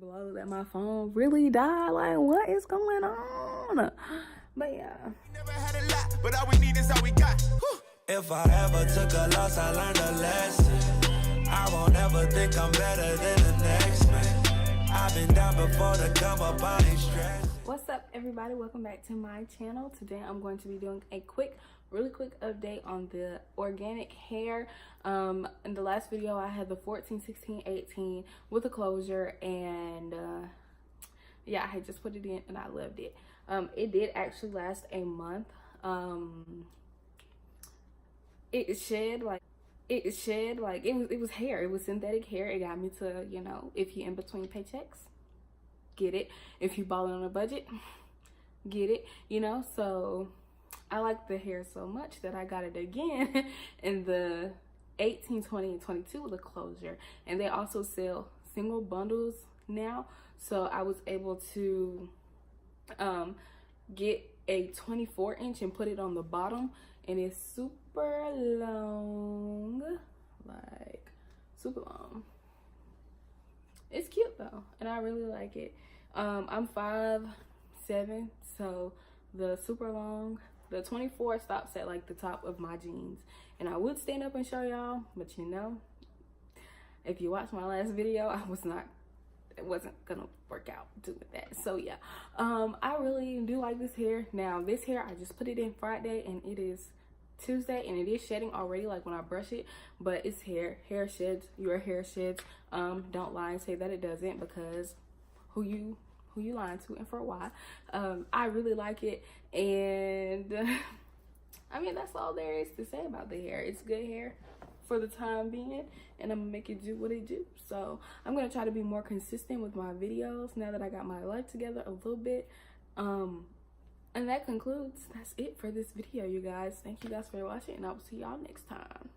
blow that my phone really died. Like, what is going on? But yeah. Never had a lot, but all we need is all we got. If I ever took a loss, I learned a lesson. I won't ever think I'm better than the next man. I've been down before to come up, I ain't stressed. What's up, everybody? Welcome back to my channel. Today I'm going to be doing a really quick update on the organic hair. In the last video I had the 14, 16, 18 with a closure, and yeah, I had just put it in and I loved it. It did actually last a month. It was hair. It was synthetic hair. It got me to, you know, if you're in between paychecks, get it. If you balling on a budget, get it, you know. So I like the hair so much that I got it again in the 18, 20, and 22 with a closure. And they also sell single bundles now, so I was able to get a 24-inch and put it on the bottom, and it's super long, like super long. It's cute though, and I really like it. I'm 5'7", so the super long, the 24 stops at like the top of my jeans, and I would stand up and show y'all, but you know, if you watched my last video, it wasn't gonna work out doing that. So yeah, I really do like this hair. Now this hair, I just put it in Friday and it is Tuesday, and it is shedding already, like when I brush it, but it's hair sheds. Your hair sheds. Don't lie and say that it doesn't, because who you lying to, and for why. I really like it, and I mean, that's all there is to say about the hair. It's good hair for the time being, and I'm gonna make it do what it do. So I'm gonna try to be more consistent with my videos now that I got my life together a little bit. And that's it for this video, you guys. Thank you guys for watching, and I will see y'all next time.